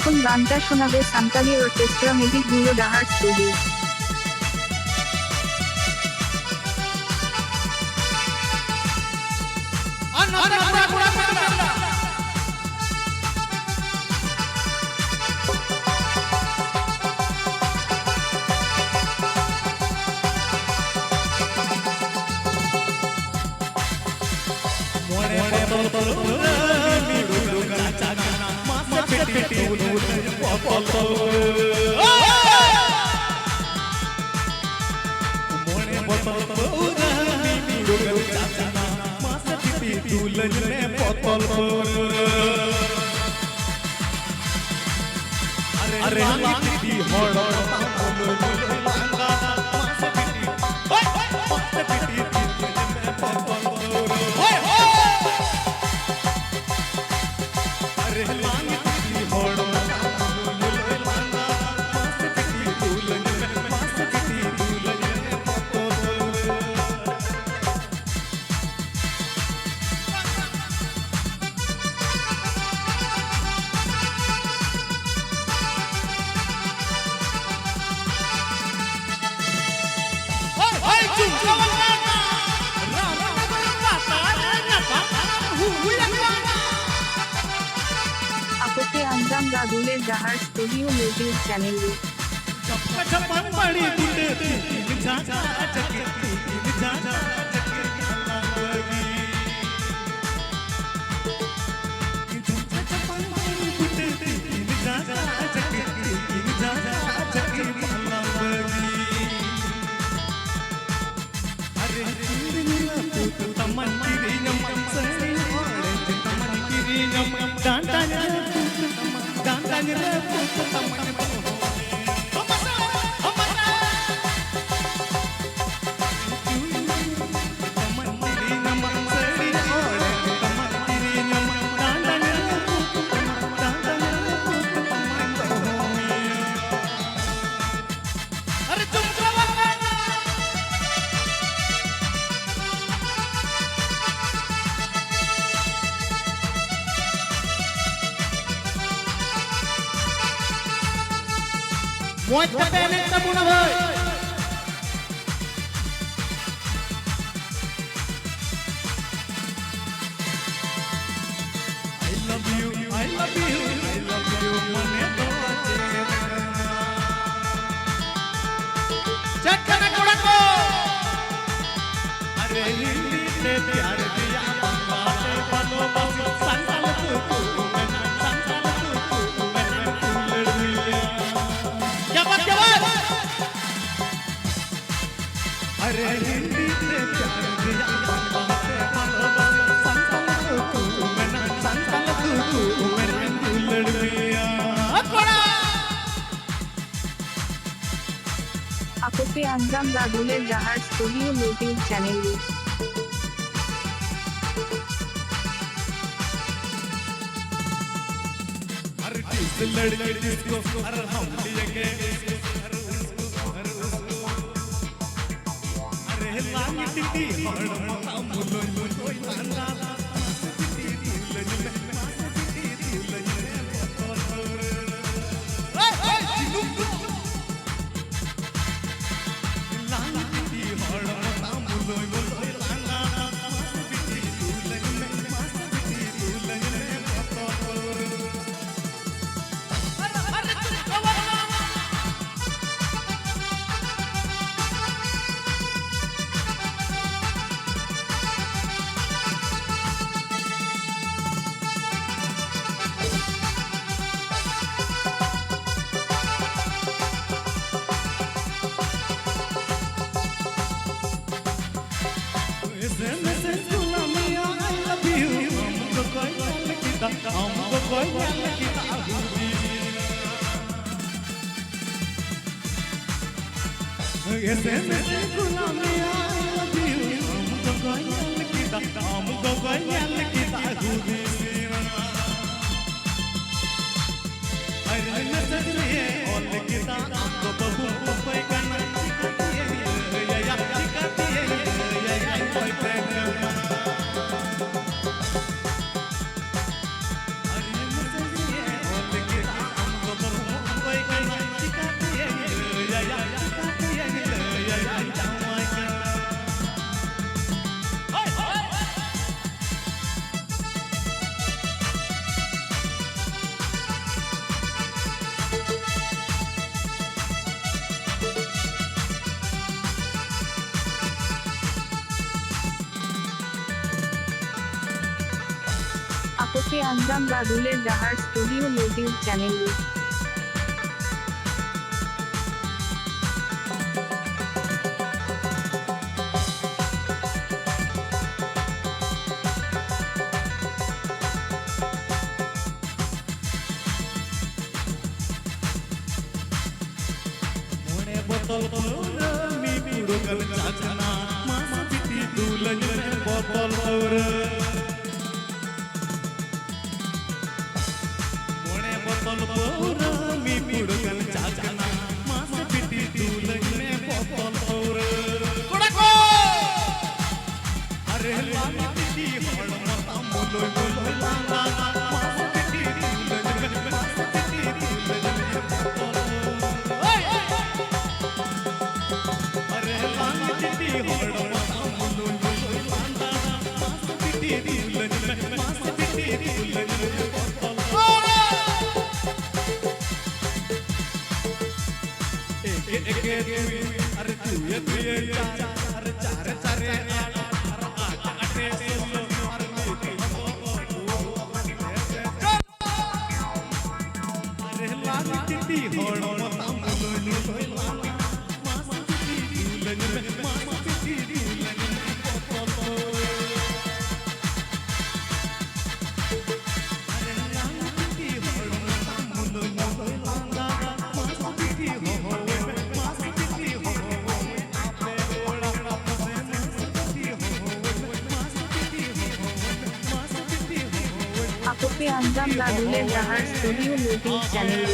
এখন গানটা শোনাবে সান্তালি অর্কেস্ট্রা মেজিক গুলো ডাহার স্টুডিও। आपके अंजाम रादुले जहार स्टूडियो यूट्यूब चैनल में Muéstrate en esta puna boy. I love you, I love you, I love you, mane to check करना कोड़ा को अरे हिंदी से प्यार दिया बाते बनो बस संसाल तू संसाल तू मैंने फूल दिया अरे हिंदी से प्यार दिया बाते बनो बस संसाल तू मैंने संसाल तू मैंने फूल दिया कोड़ा आपके अंजाम रादुले जहार स्टूडियो यूट्यूब चैनल में हर चीज लड़के जिसको हर हम लेंगे अरे लांगी टिटी हर हम मुलो कोई लांगा हमको कोई याद किया हुई ऐसे मेरे गुलामिया हमको कोई याद किया हमको कोई याद किया हुई अरे नजर लिए और किया हमको बहु कोई करना या चिकाती या कोई प्रेम আকোপে আঞ্জাম গাদুলের ডাহার স্টুডিও ইউটিউব চ্যানেলে मोने बोतल पर मी पुड़कल चाचना मामा पिटी दुलन बोतल पर मोने बोतल पर मी पुड़कल चाचना मामा पिटी दुलन बोतल पर कोड़को अरे लाला पिटी हळ मता मुलो मुलो लाला मामा पिटी दुलन मामा पिटी दुलन बोतल अरे लाला पिटी हळ मता मुलो मुलो लाला मामा पिटी दुलन मामा पिटी दुलन बोतल एक एक अरे तू ये चार चार चार अरे सोलो अरे अरे लाला पिटी हळ मता मुलो मुलो लाला मामा पिटी दुलन मामा पिटी दुलन बोतल अरे लाला पिटी हळ मता मुलो मुलो लाला मामा पिटी हो मामा पिटी हो आपे ओळा आपे मामा पिटी हो मामा पिटी हो मामा पिटी हो আকোপে আঞ্জাম গাদুলের ডাহার স্টুডিও ইউটিউব চ্যানেলে